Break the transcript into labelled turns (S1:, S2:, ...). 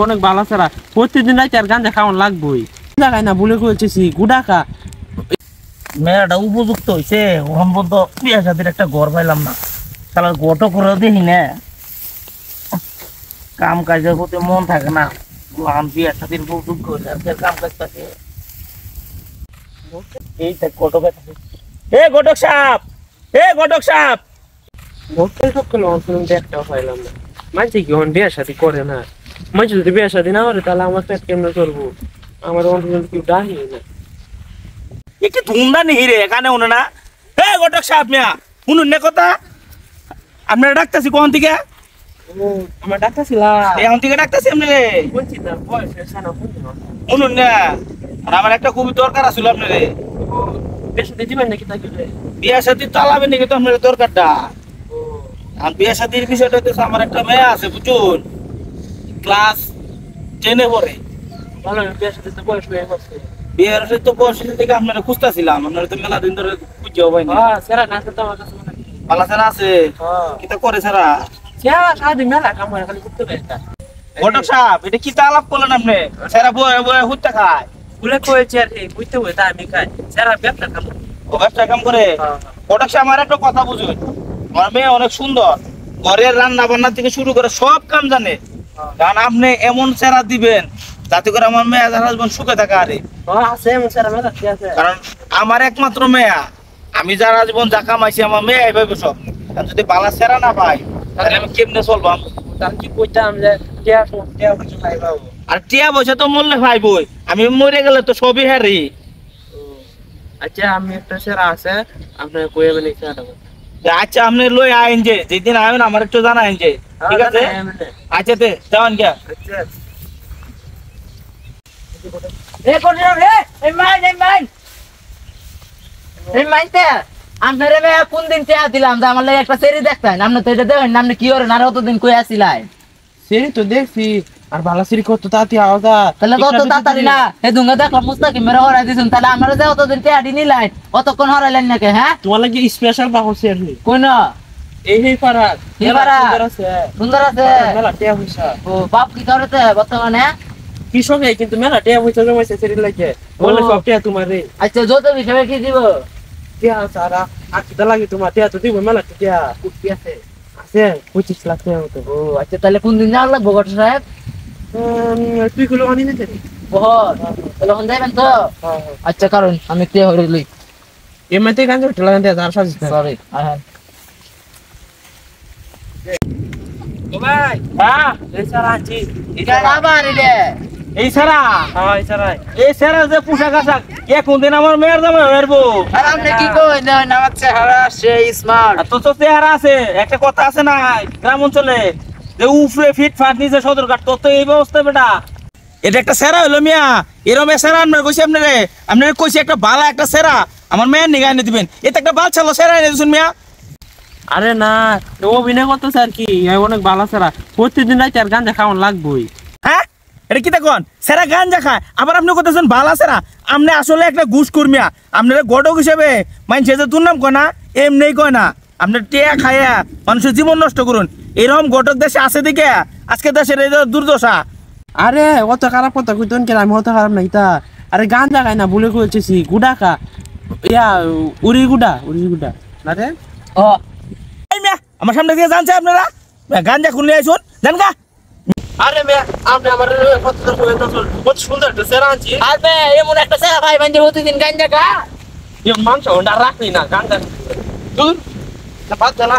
S1: অনেক ভালো ছাড়া প্রতিদিন রাইতে আর গাঁজা খাওয়ান লাগবেই জায়গায় না বলে কইতেছি গুডাকা
S2: মেয়েটা উপযুক্ত হয়েছে ওখান পর্যন্ত বিয়া সাথে একটা ঘর পাইলাম না তাহলে ঘরটা করে দেখি না কাম কাজের প্রতি মন থাকে না বিয়া সাথে উপযুক্ত হয়েছে কাম কাজ থাকে এই দেখ ঘটক ঘটক সাপ ঘটক সাপ
S1: ভোটের সবগুলো অঞ্চল একটা পাইলাম না মাঝে কি বিয়ের সাথে করে না মাঝে যদি বিয়ের সাথে না করে তাহলে আমার পেট কেমনে করবো আমার অঞ্চল কেউ ডাকি না
S2: একটু ধুমদা নেই রে এখানে উনো না ঘটক সাপ মিয়া শুনুন না কথা আপনারা ডাকতেছি কোন থেকে
S1: আমার ডাক্তার ছিলাম
S2: এখন থেকে ডাকতেছি আপনি রে
S1: বলছি না বয়স
S2: শুনুন না আর আমার একটা খুবই দরকার আছিল আপনারে
S1: বিয়ের সাথে দিবেন নাকি তাকে
S2: বিয়া সাথে চালাবেন নাকি তো আপনার দরকারটা আর বিয়া সাথীর বিষয়টা হচ্ছে আমার একটা মেয়ে আছে বুঝুন ক্লাস 10 এ পড়ে
S1: ভালো বিয়ের সাথে তো বয়স হয়ে গেছে
S2: বিয়ের সাথে তো বয়স থেকে আপনারা খুঁজতেছিলাম আপনারা তো মেলা দিন ধরে খুঁজেও পাইনি
S1: সেরা না তো আমার কাছে
S2: পালা ছাড়া আছে কিতা করে ছাড়া
S1: সেরা সারাদিন মেলা কাম করে খালি করতে পারে
S2: ঘটক সাহেব এটা কিতা আলাপ করলেন আপনি সেরা বয়ে হুটটা খায়
S1: বলে কয়েছে আর কি বুঝতে হবে তা আমি খাই সেরা ব্যবসা কাম
S2: ও ব্যবসা কাম করে ঘটক সাহেব আমার একটা কথা বুঝুন আমার মেয়ে অনেক সুন্দর ঘরের রান্না বান্না থেকে শুরু করে সব কাম জানে কারণ আপনি এমন সেরা দিবেন যাতে করে আমার মেয়ে হাজবেন্ড সুখে থাকে আরে
S1: আছে এমন সেরা মেলা ঠিক আছে
S2: কারণ আমার একমাত্র মেয়া আমি যারা জীবন যা কামাইছি আমার মেয়ে এইভাবে সব যদি বালা সেরা না পাই তাহলে আমি কেমনে চলবাম
S1: তার কি কইতাম যে টিয়া কিছু খাইবা
S2: আর টিয়া পয়সা তো মরলে ভাইবই আমি মরে গেলে তো সবই হারি
S1: আচ্ছা আমি একটা সেরা আছে আপনার কইবে নাকি সেটা
S2: আচ্ছা আপনি লই আইন যে যেদিন আইন আমার একটু জানাইন যে ঠিক আছে আচ্ছা তে যাওয়ান কে
S1: আচ্ছা
S3: রে কোন রে এই মাইতে আপনারে বে কোন দিন টিয়া দিলাম যে আমার লাগি একটা সেরি দেখতেন আপনি তো এটা দেখেন আপনি কি করে না কতদিন কই আসিলাই
S1: সেরি তো দেখছি আর ভালো সেরি কত তাতি আওদা
S3: তাহলে কত তাড়াতাড়ি না এ দুঙ্গা দেখলাম মুস্তাকিম মেরে হরাই দিছেন তাহলে আমারে যে অতদিন টিয়া দিনি লাই অতক্ষণ হরাইলেন নাকি হ্যাঁ
S1: তোমার লাগি স্পেশাল বাহু সেরি
S3: কোন
S1: এই পারা
S3: সুন্দর আছে
S1: মেলা টিয়া পয়সা
S3: ও বাপ কি করতে বর্তমানে
S1: কৃষক কিন্তু মেলা টিয়া পয়সা জমাইছে সেরি লাগে বলে সব টিয়া তোমার রে
S3: আচ্ছা যত হিসাবে কি দিব
S1: টিয়া সারা আর কিটা লাগে তোমার টিয়া তো দিব মেলা টিয়া
S3: কুটি আছে
S1: আছে 25 লাখ টাকা মতো
S3: ও আচ্ছা তাহলে কোন দিন যাওয়া লাগবো গট সাহেব
S1: তুই গুলো আনি না জানি
S3: বহুত তাহলে হন যাবেন তো আচ্ছা কারণ আমি তে হইলি
S1: এমনিতে গান ধরতে লাগান দেয়া আর সাজিস
S3: সরি হ্যাঁ
S1: ও ভাই
S2: হ্যাঁ
S1: এই সারা আছি
S3: এটা আবার রে
S2: এই সারা
S1: হ্যাঁ এই সারা
S2: এই সারা যে পোশাক আশাক কোন দিন আমার মেয়ের জামাই হইবো
S3: আর আপনি কি কই না আমার চেহারা সে স্মার্ট
S2: আর তো চেহারা আছে একটা কথা আছে না গ্রাম অঞ্চলে যে উফরে ফিট ফাট নিচে সদরঘাট তোর তো এই ব্যবস্থা বেটা এটা একটা সেরা হইলো মিয়া এরম সেরা আপনার কইছি আপনার কইছি একটা বালা একটা সেরা আমার মেয়ের নিগা এনে দিবেন এটা একটা বাল ছালো সেরা এনে দিচ্ছেন মিয়া
S1: আরে না অভিনয় করতেছে আর কি অনেক ভালো সারা প্রতিদিন রাইতে আর গাঁজা খাওয়ান লাগবেই
S2: হ্যাঁ এটা কি দেখুন সেরা গাঞ্জা খায় আবার আপনি করতেছেন বালা সেরা আপনি আসলে একটা ঘুষ কর্মিয়া আপনারা গডক হিসেবে মানুষের যে দুর্নাম কয় না এমনি কয় না আপনার টিয়া খাইয়া মানুষের জীবন নষ্ট করুন এরকম গটক দেশে আছে দেখে আজকে দেশের এই দুর্দশা
S1: আরে অত খারাপ কথা কইতেন কেন আমি অত খারাপ নাই তা আরে গাঁজা খাই না বলে কইতেছি গুডাকা উড়ি গুডা না রে
S3: ও
S2: এই মিয়া আমার সামনে দিয়ে জানছে আপনারা গাঞ্জা খুলে আইসুন জান গা
S1: আরে মে আপনি আমার কত সুন্দর একটা সেরা আনছি
S3: আর বে এমন একটা চেহারা ভাই বান্ধে প্রতিদিন গাঞ্জা খা
S1: মাংস রাখলি না গাঁজা দূর বাদ না